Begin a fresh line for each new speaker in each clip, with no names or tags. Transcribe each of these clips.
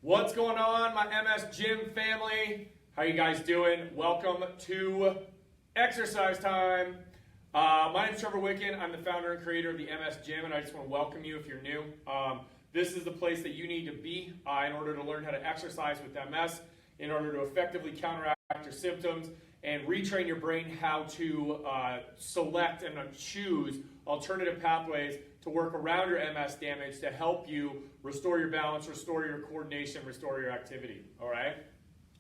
What's going on, my MS Gym family? How you guys doing? Welcome to exercise time. My name's Trevor. I'm the founder and creator of the MS Gym, and I just want to welcome you if you're new. This is the place that you need to be in order to learn how to exercise with MS, in order to effectively counteract your symptoms and retrain your brain how to select and choose alternative pathways to work around your MS damage to help you restore your balance, restore your coordination, restore your activity, all right?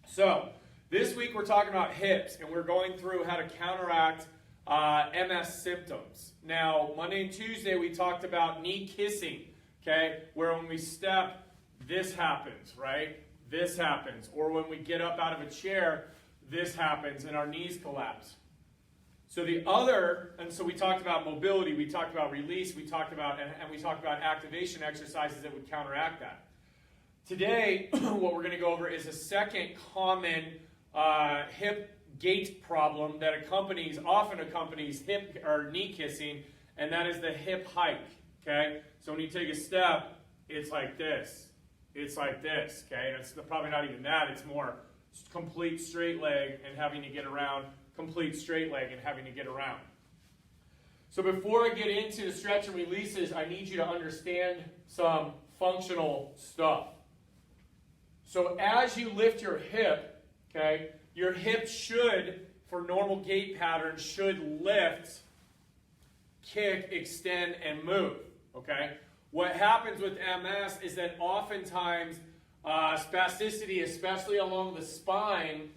So, this week we're talking about hips, and we're going through how to counteract MS symptoms. Now, Monday and Tuesday we talked about knee kissing, okay? Where when we step, this happens, right? This happens. Or when we get up out of a chair, this happens and our knees collapse. So so we talked about mobility, we talked about release, we talked about activation exercises that would counteract that. Today, what we're going to go over is a second common hip gait problem that often accompanies hip or knee kissing, and that is the hip hike, okay? So when you take a step, it's like this. It's like this, okay? And it's probably not even that, it's more complete straight leg and having to get around, complete straight leg and having to get around. So before I get into the stretch and releases, I need you to understand some functional stuff. So as you lift your hip, okay, your hip should, for normal gait patterns, should lift, kick, extend, and move, okay? What happens with MS is that oftentimes spasticity, especially along the spine,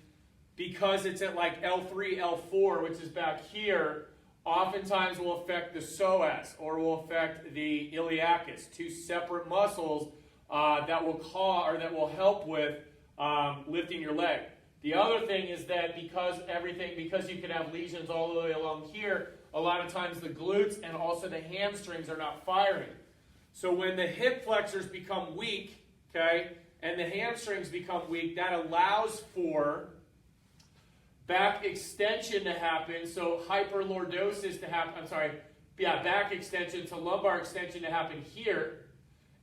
because it's at like L3, L4, which is back here, oftentimes will affect the psoas or will affect the iliacus, two separate muscles that will help with lifting your leg. The other thing is that because you can have lesions all the way along here, a lot of times the glutes and also the hamstrings are not firing. So when the hip flexors become weak, okay, and the hamstrings become weak, that allows for back extension to happen, so hyperlordosis to happen, back extension to lumbar extension to happen here,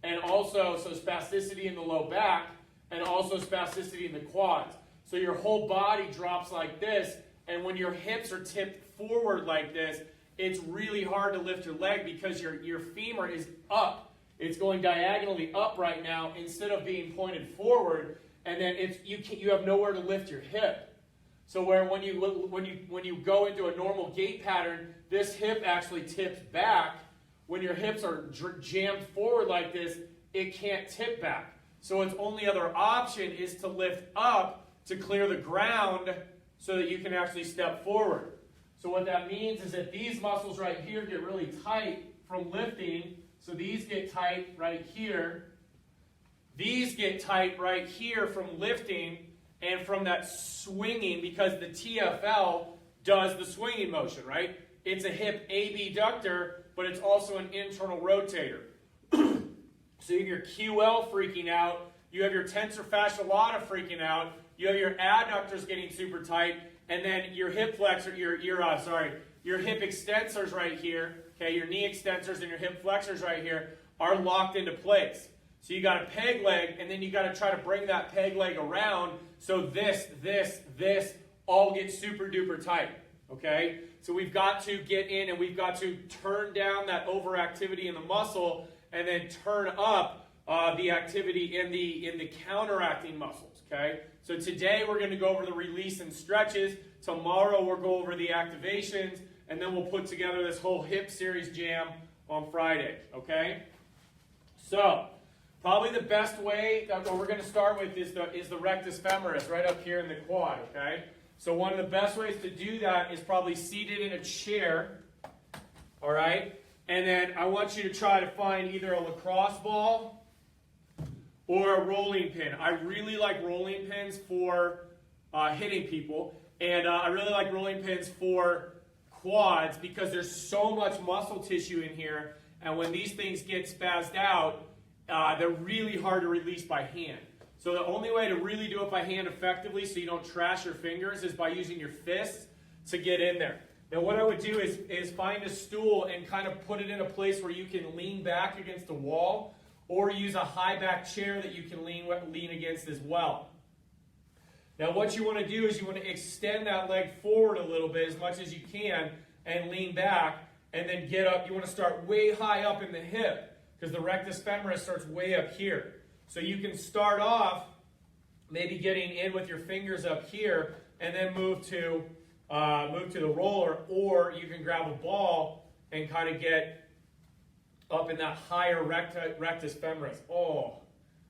and also, so spasticity in the low back, and also spasticity in the quads. So your whole body drops like this, and when your hips are tipped forward like this, it's really hard to lift your leg because your femur is up. It's going diagonally up right now instead of being pointed forward, and then you have nowhere to lift your hip. So when you go into a normal gait pattern, this hip actually tips back. When your hips are jammed forward like this, it can't tip back. So its only other option is to lift up to clear the ground so that you can actually step forward. So what that means is that these muscles right here get really tight from lifting. So these get tight right here. These get tight right here from lifting and from that swinging, because the TFL does the swinging motion, right? It's a hip abductor, but it's also an internal rotator. So you have your QL freaking out, you have your tensor fasciae lata freaking out, you have your adductors getting super tight, and then your hip flexor, your hip extensors right here, okay, your knee extensors and your hip flexors right here are locked into place. So you got a peg leg, and then you got to try to bring that peg leg around so this all gets super duper tight, okay? So we've got to get in and we've got to turn down that overactivity in the muscle and then turn up the activity in the counteracting muscles, okay? So today we're going to go over the release and stretches. Tomorrow we'll go over the activations, and then we'll put together this whole hip series jam on Friday, okay? So, probably the best way that we're going to start with is the rectus femoris right up here in the quad, okay? So one of the best ways to do that is probably seated in a chair, all right? And then I want you to try to find either a lacrosse ball or a rolling pin. I really like rolling pins for hitting people, and I really like rolling pins for quads because there's so much muscle tissue in here, and when these things get spazzed out, they're really hard to release by hand. So the only way to really do it by hand effectively so you don't trash your fingers is by using your fists to get in there. Now what I would do is find a stool and kind of put it in a place where you can lean back against the wall, or use a high back chair that you can lean against as well. Now what you want to do is you want to extend that leg forward a little bit as much as you can and lean back, and then get up. You want to start way high up in the hip because the rectus femoris starts way up here. So you can start off maybe getting in with your fingers up here and then move to the roller, or you can grab a ball and kind of get up in that higher rectus femoris. Oh,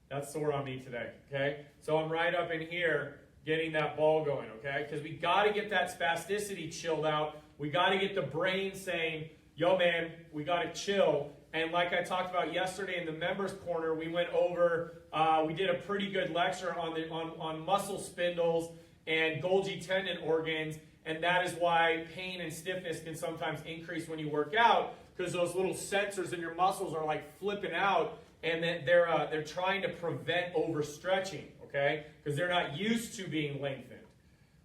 that's sore on me today, okay? So I'm right up in here getting that ball going, okay? Because we got to get that spasticity chilled out. We got to get the brain saying, yo man, we got to chill. And like I talked about yesterday in the members corner, we went over, we did a pretty good lecture on muscle spindles and Golgi tendon organs, and that is why pain and stiffness can sometimes increase when you work out, because those little sensors in your muscles are like flipping out, and then they're trying to prevent overstretching, okay? Because they're not used to being lengthened.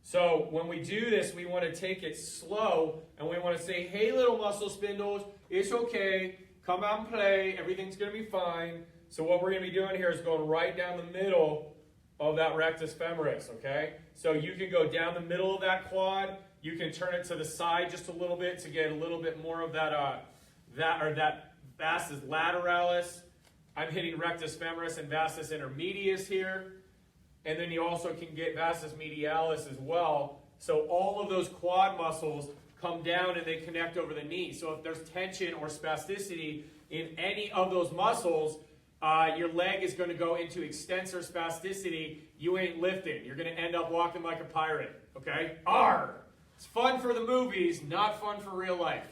So when we do this, we want to take it slow, and we want to say, hey, little muscle spindles, it's okay. Come out and play. Everything's going to be fine. So what we're going to be doing here is going right down the middle of that rectus femoris, okay? So you can go down the middle of that quad. You can turn it to the side just a little bit to get a little bit more of that vastus lateralis. I'm hitting rectus femoris and vastus intermedius here. And then you also can get vastus medialis as well. So all of those quad muscles come down and they connect over the knee. So if there's tension or spasticity in any of those muscles, your leg is going to go into extensor spasticity. You ain't lifting. You're going to end up walking like a pirate, okay? Arr! It's fun for the movies, not fun for real life.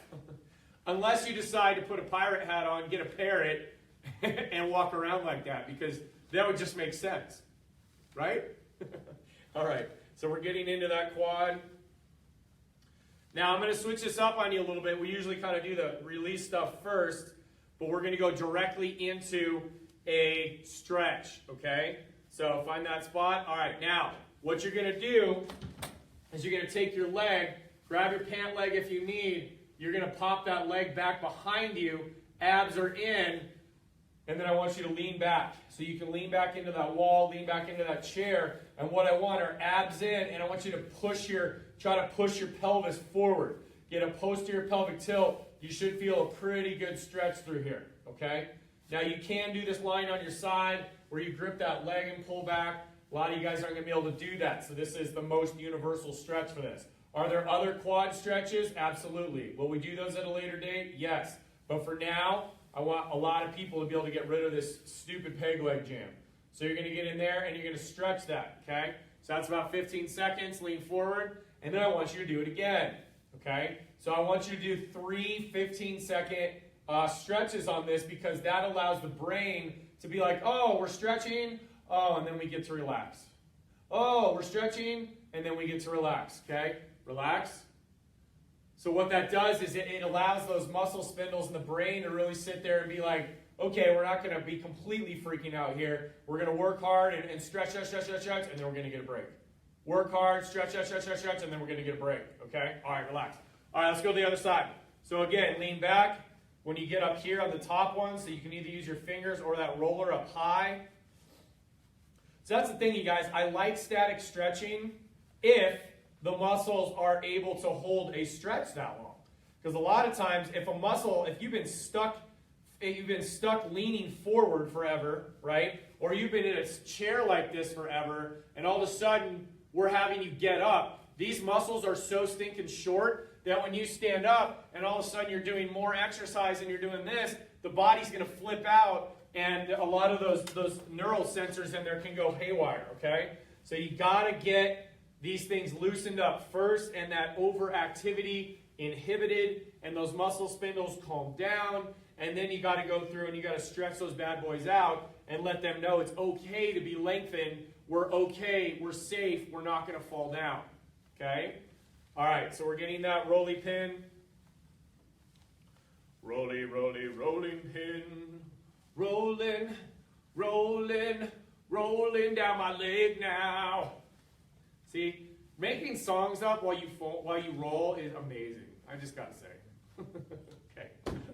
Unless you decide to put a pirate hat on, get a parrot, and walk around like that, because that would just make sense. Right? All right, so we're getting into that quad. Now I'm going to switch this up on you a little bit. We usually kind of do the release stuff first, but we're going to go directly into a stretch, okay? So find that spot. All right, now what you're going to do is you're going to take your leg, grab your pant leg if you need. You're going to pop that leg back behind you. Abs are in. And then I want you to lean back. So you can lean back into that wall, lean back into that chair. And what I want are abs in, and I want you to try to push your pelvis forward. Get a posterior pelvic tilt. You should feel a pretty good stretch through here, okay? Now you can do this lying on your side where you grip that leg and pull back. A lot of you guys aren't going to be able to do that. So this is the most universal stretch for this. Are there other quad stretches? Absolutely. Will we do those at a later date? Yes. But for now, I want a lot of people to be able to get rid of this stupid peg leg jam. So you're going to get in there and you're going to stretch that, okay? So that's about 15 seconds, lean forward, and then I want you to do it again, okay? So I want you to do 3 15-second stretches on this, because that allows the brain to be like, oh, we're stretching, oh, and then we get to relax. Oh, we're stretching, and then we get to relax, okay? Relax. So what that does is it allows those muscle spindles in the brain to really sit there and be like, okay, we're not going to be completely freaking out here. We're going to work hard and stretch, and then we're going to get a break. Work hard, stretch, and then we're going to get a break, okay? All right, relax. All right, let's go to the other side. So again, lean back. When you get up here on the top one, so you can either use your fingers or that roller up high. So that's the thing, you guys. I like static stretching if the muscles are able to hold a stretch that long. Because a lot of times, if you've been stuck leaning forward forever, right? Or you've been in a chair like this forever, and all of a sudden, we're having you get up. These muscles are so stinking short that when you stand up, and all of a sudden you're doing more exercise and you're doing this, the body's going to flip out, and a lot of those neural sensors in there can go haywire, okay? So you got to get these things loosened up first, and that overactivity inhibited, and those muscle spindles calm down, and then you got to go through and you got to stretch those bad boys out and let them know it's okay to be lengthened. We're okay. We're safe. We're not going to fall down. Okay? All right, so we're getting that rolly pin. Rolly, rolling pin. Rolling, rolling down my leg now. See, making songs up while you roll is amazing. I just got to say. Okay.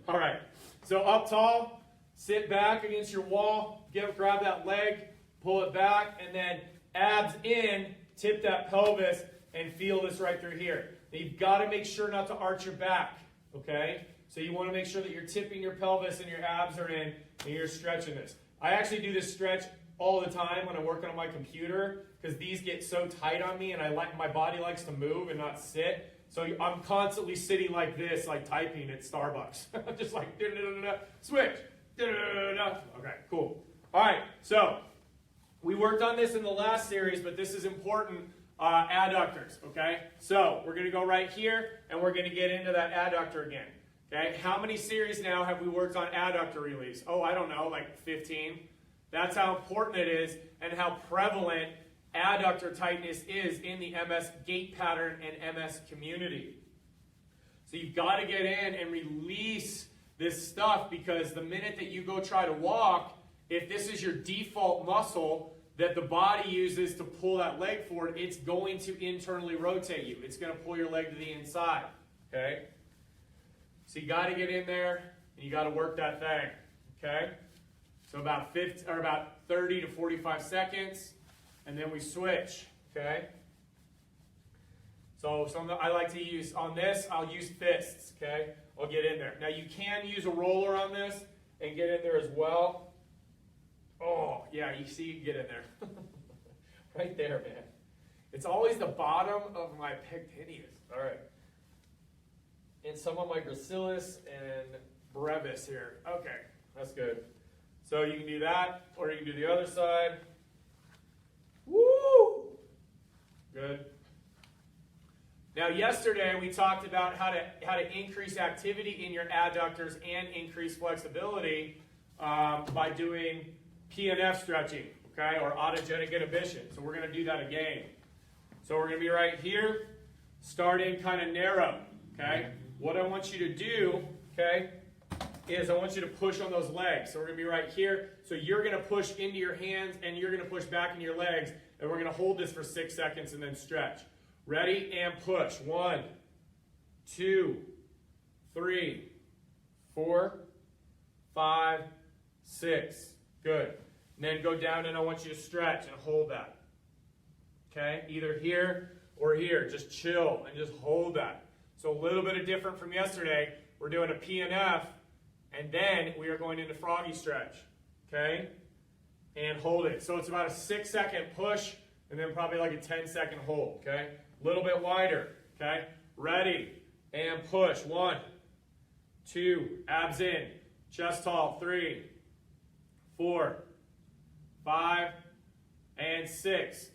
All right. So up tall, Sit back against your wall, grab that leg, pull it back, and then abs in, tip that pelvis, and feel this right through here. Now you've got to make sure not to arch your back, okay? So you want to make sure that you're tipping your pelvis and your abs are in, and you're stretching this. I actually do this stretch all the time when I'm working on my computer, because these get so tight on me, and my body likes to move and not sit. So I'm constantly sitting like this, like typing at Starbucks. I'm just like, switch. Okay, cool. All right, so we worked on this in the last series, but this is important, adductors, okay? So we're going to go right here, and we're going to get into that adductor again, okay? How many series now have we worked on adductor release? Oh, I don't know, like 15. That's how important it is and how prevalent adductor tightness is in the MS gait pattern and MS community. So you've got to get in and release this stuff, because the minute that you go try to walk, if this is your default muscle that the body uses to pull that leg forward, it's going to internally rotate you. It's going to pull your leg to the inside, okay? So you got to get in there and you got to work that thing, okay? So about 30 to 45 seconds, and then we switch, okay? So I like to use, on this, I'll use fists, okay? I'll get in there. Now you can use a roller on this and get in there as well. Oh, yeah, you see, you can get in there. Right there, man. It's always the bottom of my pectineus. All right. And some of my gracilis and brevis here. Okay, that's good. So you can do that, or you can do the other side. Woo! Good. Now yesterday we talked about how to increase activity in your adductors and increase flexibility by doing PNF stretching, okay, or autogenic inhibition. So we're going to do that again. So we're going to be right here, starting kind of narrow, okay. What I want you to do, okay, is I want you to push on those legs. So we're going to be right here. So you're going to push into your hands and you're going to push back into your legs, and we're going to hold this for 6 seconds and then stretch. Ready and push. 1, 2, 3, 4, 5, 6. Good. And then go down, and I want you to stretch and hold that. Okay? Either here or here. Just chill and just hold that. So a little bit of different from yesterday. We're doing a PNF, and then we are going into froggy stretch. Okay? And hold it. So it's about a 6-second push, and then probably like a 10-second hold. Okay? A little bit wider. Okay? Ready and push. 1, 2, abs in, chest tall. 3, 4, 5, and 6.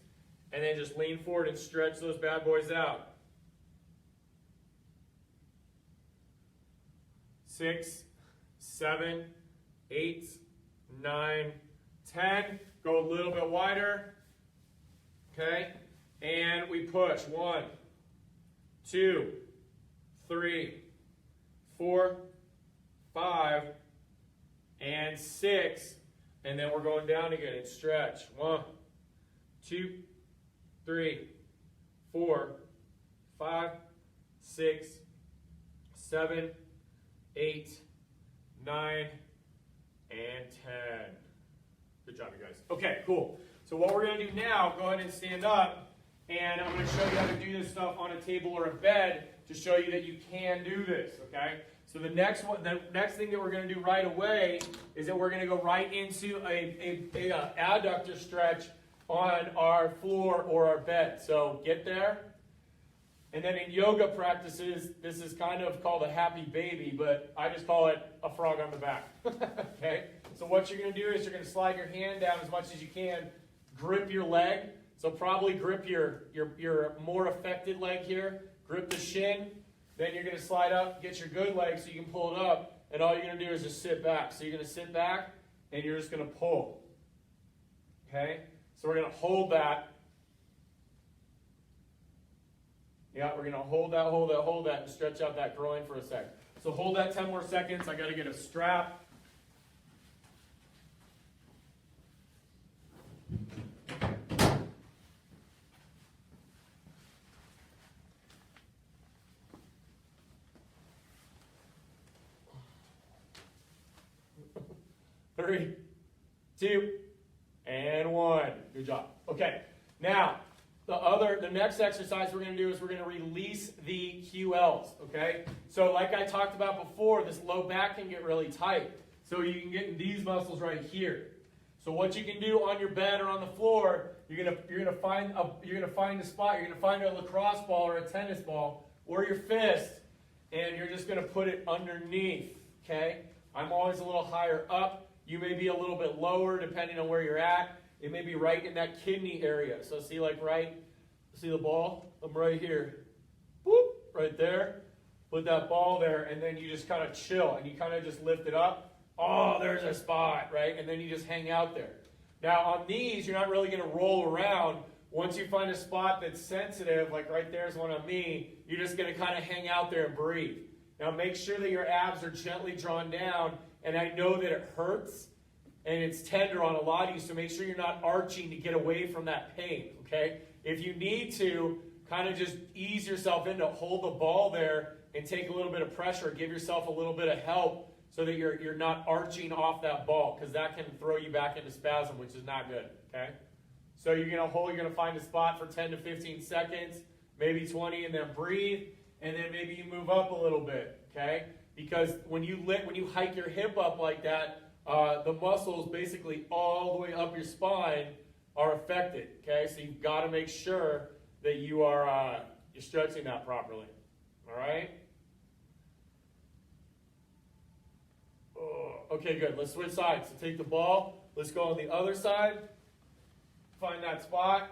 And then just lean forward and stretch those bad boys out. 6, 7, 8, 9, 10. Go a little bit wider. Okay? And we push. 1, 2, 3, 4, 5, and 6. And then we're going down again and stretch. 1, 2, 3, 4, 5, 6, 7, 8, 9, and 10. Good job, you guys. Okay, cool. So what we're going to do now, go ahead and stand up, and I'm going to show you how to do this stuff on a table or a bed to show you that you can do this, okay? So the next thing that we're going to do right away is that we're going to go right into a adductor stretch on our floor or our bed. So get there. And then in yoga practices, this is kind of called a happy baby, but I just call it a frog on the back. Okay? So what you're going to do is you're going to slide your hand down as much as you can, grip your leg. So probably grip your more affected leg here, grip the shin. Then you're going to slide up, get your good leg so you can pull it up, and all you're going to do is just sit back. So you're going to sit back, and you're just going to pull. Okay? So we're going to hold that. Yeah, we're going to hold that, and stretch out that groin for a second. So hold that 10 more seconds. I got to get a strap. 3, 2, and 1. Good job. Okay, now the next exercise we're going to do is we're going to release the QLs, okay? So like I talked about before, this low back can get really tight. So you can get in these muscles right here. So what you can do on your bed or on the floor, you're gonna find a spot. You're gonna find a lacrosse ball or a tennis ball or your fist, and you're just gonna put it underneath. Okay? I'm always a little higher up. You may be a little bit lower depending on where you're at. It may be right in that kidney area. So see, like see the ball? I'm right here. Whoop, right there. Put that ball there, and then you just kind of chill, and you kind of just lift it up. Oh, there's a spot, right? And then you just hang out there. Now, on these, you're not really going to roll around. Once you find a spot that's sensitive, like right there's one on me, you're just going to kind of hang out there and breathe. Now, make sure that your abs are gently drawn down, and I know that it hurts, and it's tender on a lot of you, so make sure you're not arching to get away from that pain, okay? If you need to, kind of just ease yourself in to hold the ball there and take a little bit of pressure, give yourself a little bit of help, so that you're not arching off that ball, because that can throw you back into spasm, which is not good, okay? So you're going to find a spot for 10 to 15 seconds, maybe 20, and then breathe, and then maybe you move up a little bit, okay? Because when you hike your hip up like that, the muscles basically all the way up your spine are affected, okay? So you've got to make sure that you're stretching that properly, all right? Okay, good. Let's switch sides. So take the ball. Let's go on the other side. Find that spot.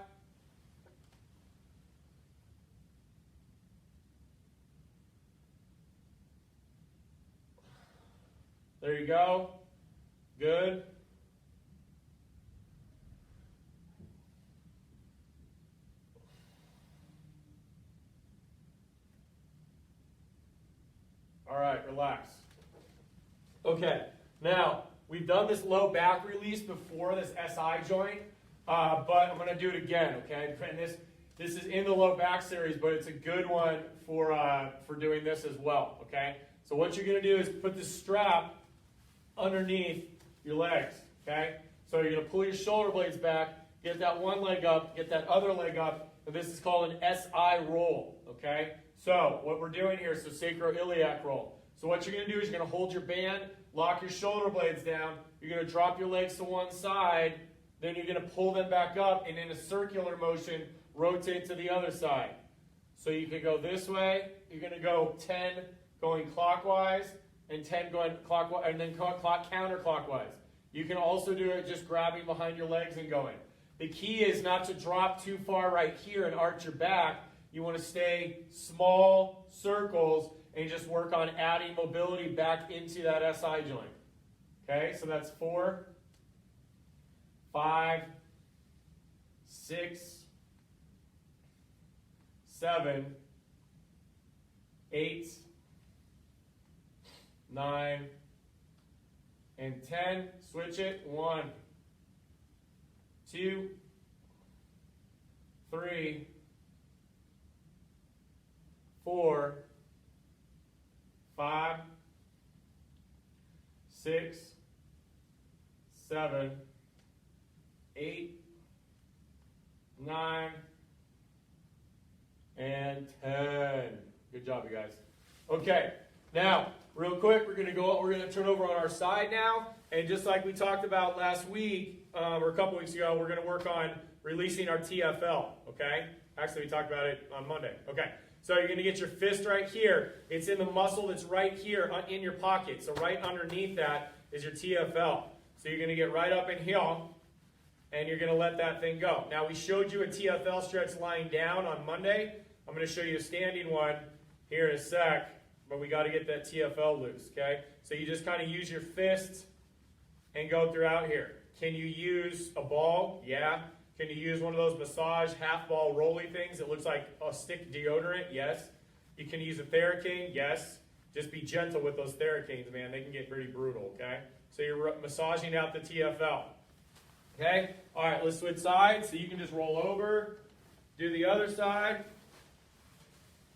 There you go. Good. All right, relax. Okay, now, we've done this low back release before, this SI joint, but I'm going to do it again, okay? And this is in the low back series, but it's a good one for doing this as well, okay? So what you're going to do is put the strap underneath your legs, okay? So you're going to pull your shoulder blades back, get that one leg up, get that other leg up, and this is called an SI roll, okay? So what we're doing here is a sacroiliac roll. So what you're going to do is you're going to hold your band, lock your shoulder blades down, you're going to drop your legs to one side, then you're going to pull them back up, and in a circular motion, rotate to the other side. So you can go this way, you're going to go 10 going clockwise, and 10 going clockwise, and then counterclockwise. You can also do it just grabbing behind your legs and going. The key is not to drop too far right here and arch your back. You want to stay small circles and just work on adding mobility back into that SI joint. Okay, so that's 4, 5, 6, 7, 8, 9, and 10. Switch it. 1, 2, 3, 4, 5, 6, 7, 8, 9, and 10. Good job, you guys. Okay, now, real quick, we're going to turn over on our side now, and just like we talked about last week, or a couple weeks ago, we're going to work on releasing our TFL, okay? Actually, we talked about it on Monday. Okay, so you're going to get your fist right here. It's in the muscle that's right here in your pocket, so right underneath that is your TFL. So you're going to get right up in here, and you're going to let that thing go. Now, we showed you a TFL stretch lying down on Monday. I'm going to show you a standing one here in a sec, but we got to get that TFL loose, okay? So you just kind of use your fist and go throughout here. Can you use a ball? Yeah. Can you use one of those massage half ball rolly things that looks like a stick deodorant? Yes. You can use a Theracane? Yes. Just be gentle with those Theracanes, man. They can get pretty brutal, okay? So you're massaging out the TFL. Okay? All right, let's switch sides. So you can just roll over, do the other side.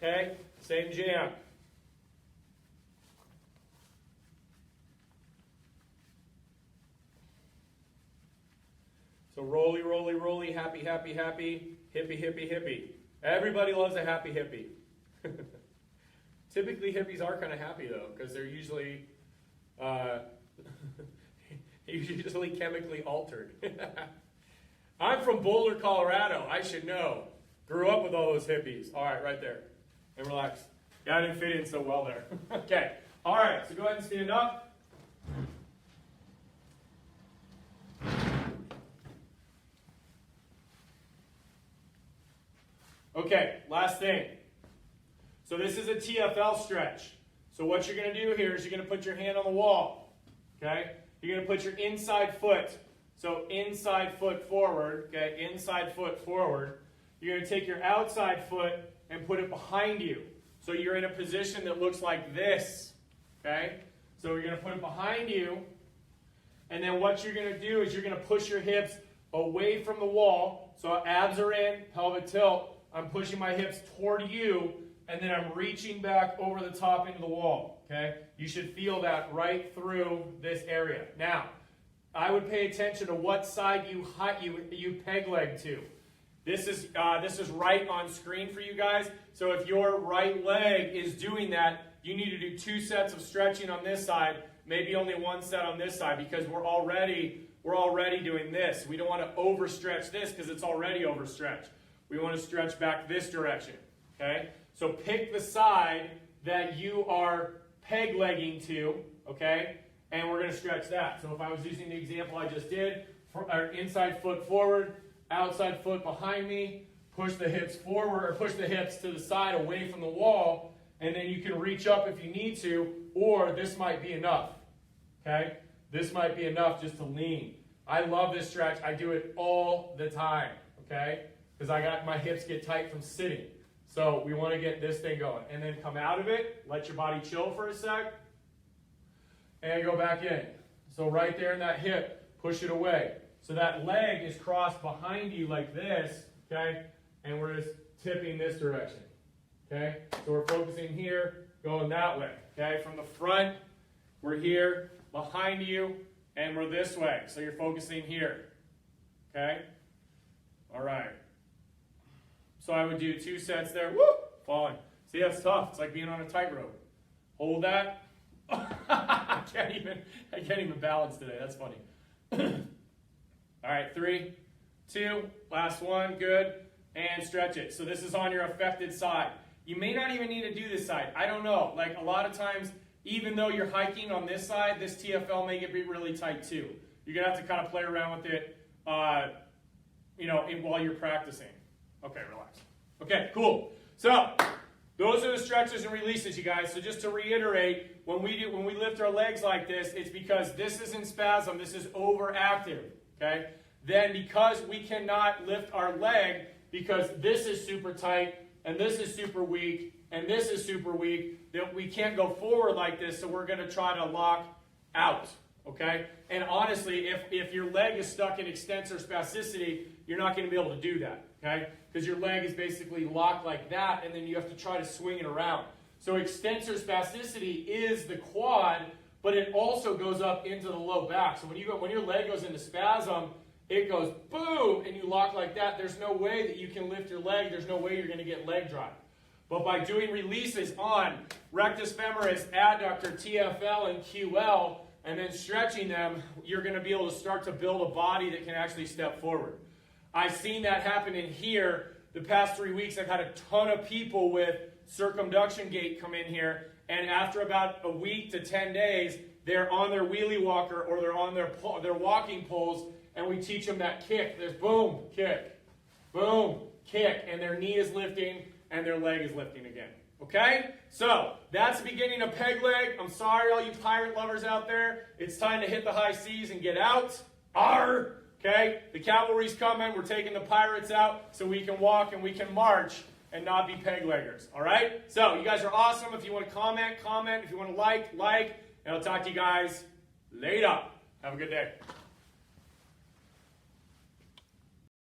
Okay? Same jam. So roly, roly, roly, happy, happy, happy, hippie, hippie, hippie. Everybody loves a happy hippie. Typically hippies are kind of happy though, because they're usually usually chemically altered. I'm from Boulder, Colorado. I should know. Grew up with all those hippies. All right, right there. And relax. Yeah, I didn't fit in so well there. Okay. All right, so go ahead and stand up. Okay, last thing. So this is a TFL stretch. So what you're going to do here is you're going to put your hand on the wall. Okay? You're going to put your inside foot. So inside foot forward. Okay? Inside foot forward. You're going to take your outside foot and put it behind you. So you're in a position that looks like this. Okay? So you're going to put it behind you. And then what you're going to do is you're going to push your hips away from the wall. So abs are in, pelvic tilt. I'm pushing my hips toward you, and then I'm reaching back over the top into the wall. Okay? You should feel that right through this area. Now, I would pay attention to what side you peg leg to. This is right on screen for you guys. So if your right leg is doing that, you need to do 2 sets of stretching on this side, maybe only 1 set on this side, because we're already doing this. We don't want to overstretch this because it's already overstretched. We want to stretch back this direction. Okay? So pick the side that you are peg legging to, okay? And we're going to stretch that. So if I was using the example I just did, inside foot forward, outside foot behind me, push the hips forward, or push the hips to the side away from the wall, and then you can reach up if you need to, or this might be enough. Okay? This might be enough just to lean. I love this stretch. I do it all the time. Okay? Because my hips get tight from sitting. So we want to get this thing going. And then come out of it, let your body chill for a sec, and go back in. So right there in that hip, push it away. So that leg is crossed behind you like this, okay? And we're just tipping this direction, okay? So we're focusing here, going that way, okay? From the front, we're here, behind you, and we're this way. So you're focusing here, okay? All right. So I would do 2 sets there. Woo! Falling. See, that's tough. It's like being on a tightrope. Hold that. I can't even balance today. That's funny. All right, 3, 2, last one. Good. And stretch it. So this is on your affected side. You may not even need to do this side. I don't know. Like a lot of times, even though you're hiking on this side, this TFL may get really tight too. You're going to have to kind of play around with it, while you're practicing. Okay, relax. Okay, cool. So those are the stretches and releases, you guys. So just to reiterate, when we lift our legs like this, it's because this is in spasm, this is overactive. Okay? Then because we cannot lift our leg because this is super tight and this is super weak and this is super weak, that we can't go forward like this, so we're going to try to lock out. Okay? And honestly, if your leg is stuck in extensor spasticity, you're not going to be able to do that. Okay? Because your leg is basically locked like that, and then you have to try to swing it around. So extensor spasticity is the quad, but it also goes up into the low back. So when your leg goes into spasm, it goes boom, and you lock like that. There's no way that you can lift your leg. There's no way you're going to get leg drive. But by doing releases on rectus femoris, adductor, TFL, and QL, and then stretching them, you're going to be able to start to build a body that can actually step forward. I've seen that happen in here. The past 3 weeks, I've had a ton of people with circumduction gait come in here, and after about a week to 10 days, they're on their wheelie walker or they're on their walking poles, and we teach them that kick. There's boom, kick, and their knee is lifting and their leg is lifting again. Okay? So, that's the beginning of peg leg. I'm sorry, all you pirate lovers out there. It's time to hit the high seas and get out. Arr! Okay? The cavalry's coming. We're taking the pirates out so we can walk and we can march and not be peg leggers. All right? So, you guys are awesome. If you want to comment. If you want to like, and I'll talk to you guys later. Have a good day.